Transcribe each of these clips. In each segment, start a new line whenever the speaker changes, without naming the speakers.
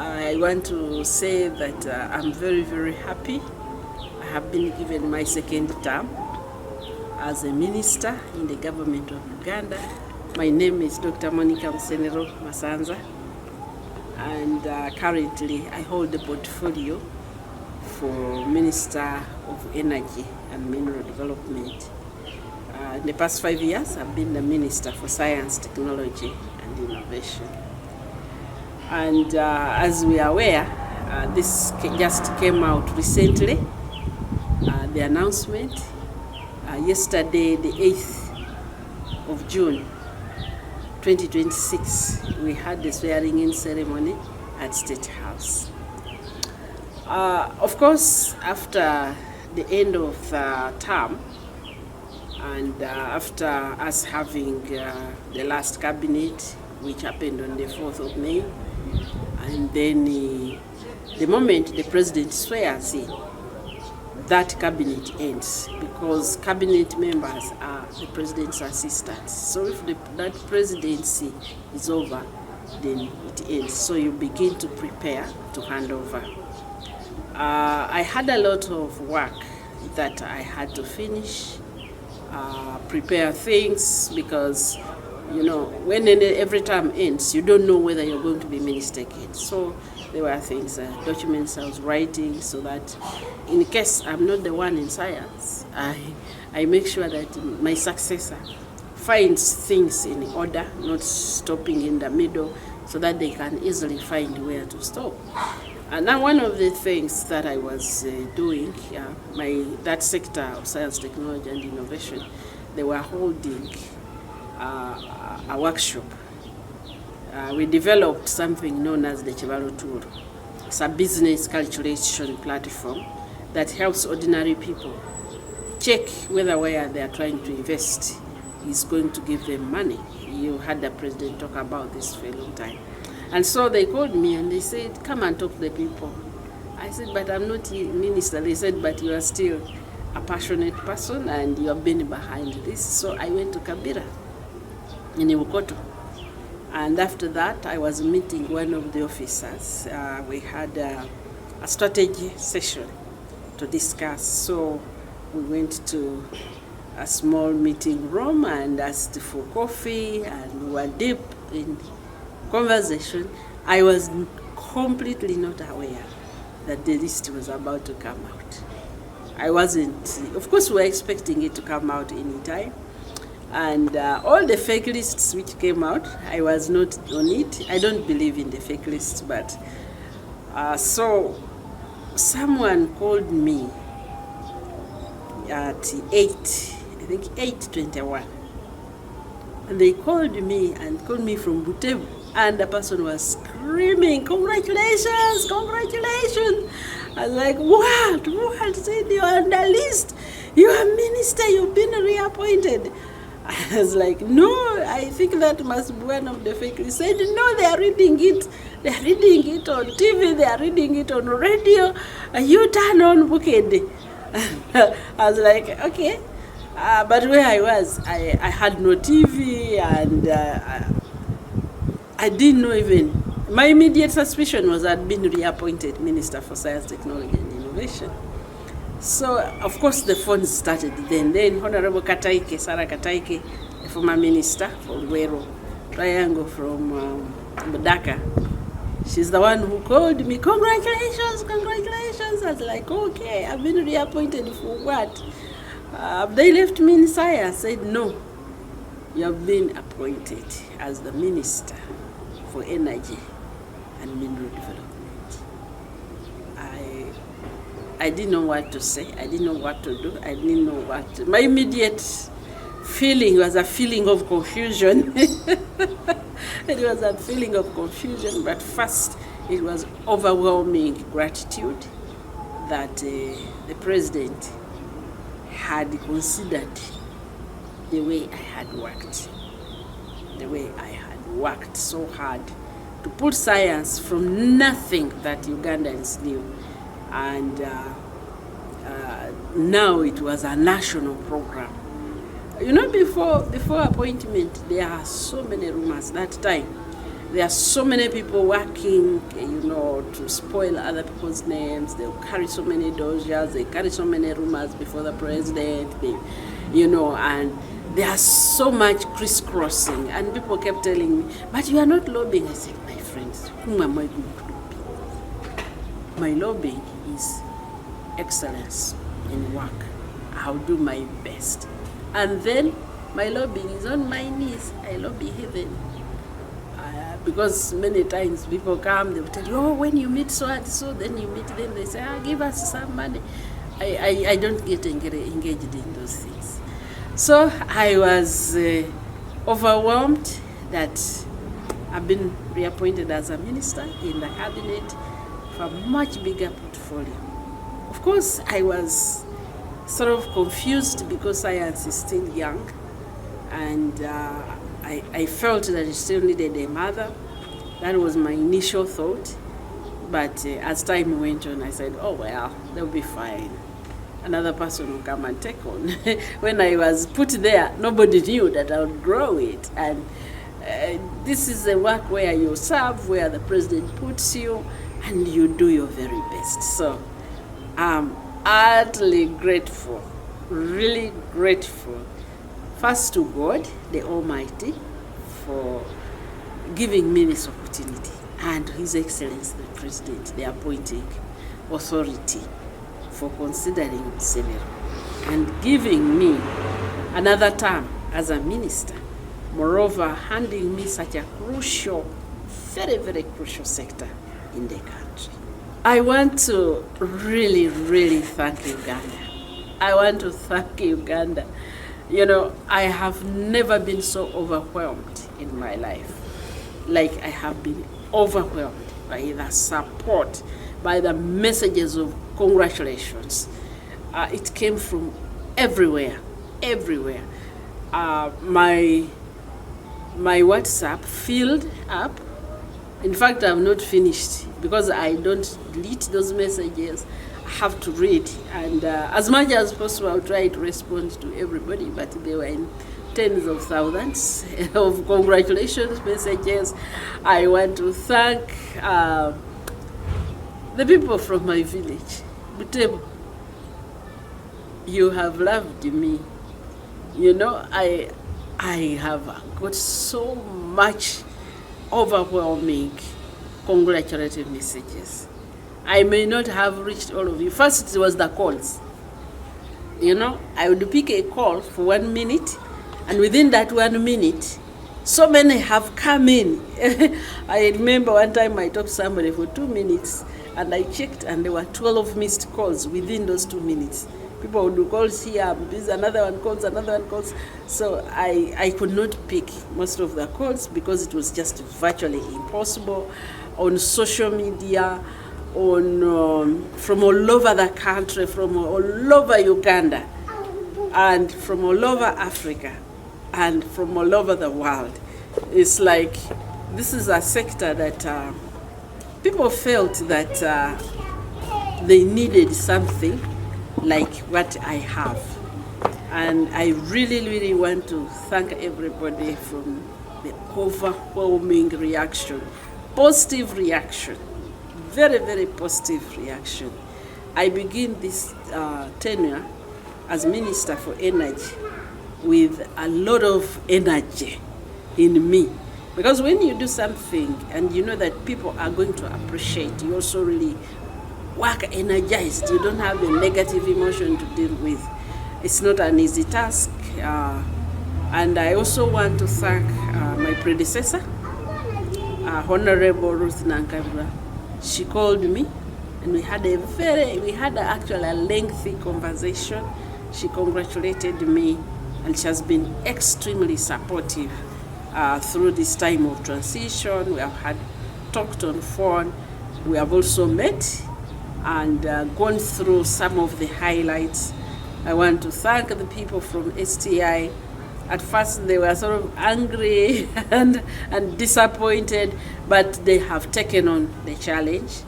I want to say that I'm very, very happy. I have been given my second term as a minister in the government of Uganda. My name is Dr. Musenero Masanza, and currently I hold the portfolio for Minister of Energy and Mineral Development. In the past 5 years, I've been the Minister for Science, Technology and Innovation. And as we are aware, this just came out recently, the announcement. Yesterday, the 8th of June, 2026, we had the swearing-in ceremony at State House. Of course, after the end of the term, and after us having the last cabinet, which happened on the 4th of May, and then the moment the president swears in, that cabinet ends, because cabinet members are the president's assistants. So if that presidency is over, then it ends. So you begin to prepare to hand over. I had a lot of work that I had to finish, prepare things, because you know, when every term ends, you don't know whether you're going to be minister again. So there were things, documents I was writing, so that in case I'm not the one in science, I make sure that my successor finds things in order, not stopping in the middle, so that they can easily find where to stop. And now one of the things that I was doing, that sector of science, technology and innovation, they were holding a workshop. We developed something known as the Chibalo tool. It's a business calculation platform that helps ordinary people check whether where they are trying to invest is going to give them money. You had the president talk about this for a long time. And so they called me and they said, come and talk to the people. I said, but I'm not a minister. They said, but you are still a passionate person and you have been behind this. So I went to Kampala in Ibukoto. And after that, I was meeting one of the officers. We had a strategy session to discuss. So we went to a small meeting room and asked for coffee, and we were deep in conversation. I was completely not aware that the list was about to come out. I wasn't, of course we were expecting it to come out any time. And all the fake lists which came out, I was not on it. I don't believe in the fake lists, but so someone called me at 8:21, and they called me from Butebu, and the person was screaming, "Congratulations, congratulations!" I was like, what? Said you are on the list. You are minister. You've been reappointed. I was like, no, I think that must be one of the fake. He said, no, they are reading it. They are reading it on TV. They are reading it on radio. You turn on Bukede. I was like, okay. But where I was, I had no TV, and I didn't know even. My immediate suspicion was I'd been reappointed Minister for Science, Technology and Innovation. So, of course, the phones started then. Then Honorable Sarah Kataike, the former minister from Wero, Triangle from Budaka, she's the one who called me, congratulations, congratulations. I was like, okay, I've been reappointed for what? They left me in science. I said, no, you have been appointed as the Minister for Energy and Mineral Development. I didn't know what to say. I didn't know what to do. I didn't know what to. My immediate feeling was a feeling of confusion. It was a feeling of confusion, but first it was overwhelming gratitude that the president had considered the way I had worked. The way I had worked so hard to put science from nothing that Ugandans knew. And now it was a national program. You know, before appointment, there are so many rumors that time. There are so many people working, to spoil other people's names. They'll carry so many dojas, they carry so many rumors before the president, and there's so much crisscrossing. And people kept telling me, but you are not lobbying. I said, my friends, whom am I going to lobby? My lobbying is excellence in work. I'll do my best. And then my lobbying is on my knees. I lobby heaven. Because many times people come, they will tell you, oh, when you meet so and so, then you meet them, they say, give us some money. I don't get engaged in those things. So I was overwhelmed that I've been reappointed as a minister in the cabinet for a much bigger portfolio. Of course, I was sort of confused because science is still young, and I felt that it still needed a mother. That was my initial thought. But as time went on, I said, oh, well, they'll be fine. Another person will come and take on. When I was put there, nobody knew that I would grow it. And this is a work where you serve, where the president puts you, and you do your very best. So I'm utterly grateful, really grateful. First to God, the Almighty, for giving me this opportunity, and His Excellency the President, the appointing authority, for considering Musenero and giving me another term as a minister. Moreover, handing me such a crucial, very, very crucial sector in the country. I want to really, really thank Uganda. I want to thank Uganda. I have never been so overwhelmed in my life. Like I have been overwhelmed by the support, by the messages of congratulations. It came from everywhere. My WhatsApp filled up. In fact, I'm not finished because I don't delete those messages. I have to read, and as much as possible, I'll try to respond to everybody, but they were in tens of thousands of congratulations messages. I want to thank the people from my village. Butembo, you have loved me. I have got so much overwhelming congratulatory messages. I may not have reached all of you. First, it was the calls. I would pick a call for 1 minute, and within that 1 minute, so many have come in. I remember one time I talked to somebody for 2 minutes, and I checked, and there were 12 missed calls within those 2 minutes. People would do calls here, another one calls. So I could not pick most of the calls because it was just virtually impossible. On social media, from all over the country, from all over Uganda, and from all over Africa, and from all over the world. It's like this is a sector that people felt that they needed something like what I have. And I really, really want to thank everybody from the overwhelming reaction, positive reaction, very, very positive reaction. I begin this tenure as Minister for Energy with a lot of energy in me. Because when you do something and you know that people are going to appreciate, you also really work energized. You don't have a negative emotion to deal with. It's not an easy task. And I also want to thank my predecessor, Honorable Ruth Nankabura. She called me, and we had actually a lengthy conversation. She congratulated me, and she has been extremely supportive through this time of transition. We have talked on phone. We have also met and gone through some of the highlights. I want to thank the people from STI. At first they were sort of angry and disappointed, but they have taken on the challenge.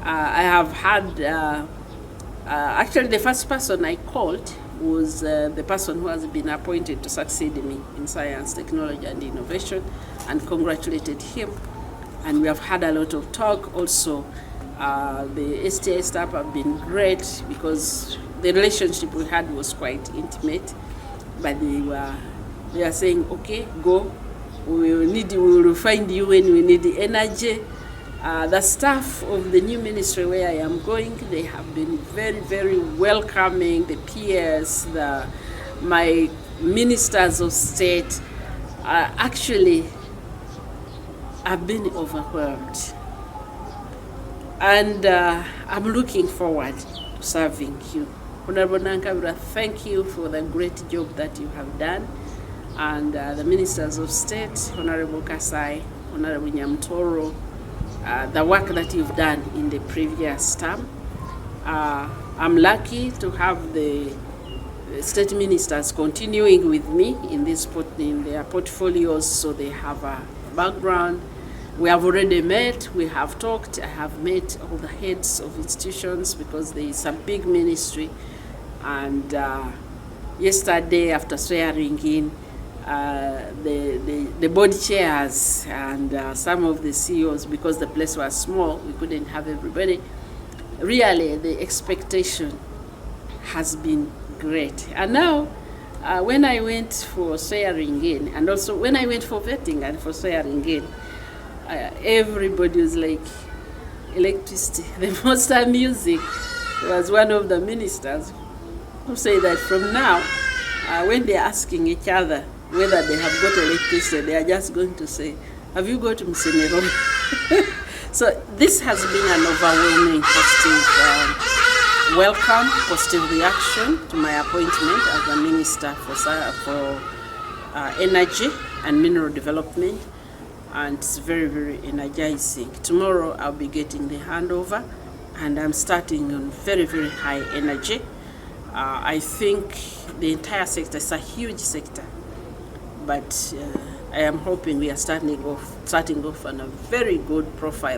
I have had, actually the first person I called was the person who has been appointed to succeed me in science, technology and innovation, and congratulated him and we have had a lot of talk. Also, the STA staff have been great because the relationship we had was quite intimate. But they are saying, okay, go. We will find you when we need the energy. The staff of the new ministry where I am going, they have been very, very welcoming. The peers, my ministers of state, actually, I've been overwhelmed. And I'm looking forward to serving you. Honorable Nankabira, thank you for the great job that you have done. And the ministers of state, Honorable Kasai, Honorable Nyamtoro, the work that you've done in the previous term. I'm lucky to have the state ministers continuing with me in their portfolios, so they have a background. We have already met, we have talked. I have met all the heads of institutions because there is a big ministry. And yesterday, after swearing in, the board chairs and some of the CEOs, because the place was small, we couldn't have everybody. Really, the expectation has been great. And now, when I went for swearing in, and also when I went for vetting and for swearing in, everybody was like, electricity. The monster music was one of the ministers who said that from now, when they're asking each other whether they have got electricity, they are just going to say, have you got Musenero? So this has been an overwhelming positive welcome, positive reaction to my appointment as a minister for energy and mineral development. And it's very, very energizing. Tomorrow I'll be getting the handover, and I'm starting on very, very high energy. I think the entire sector is a huge sector, but I am hoping we are starting off on a very good profile.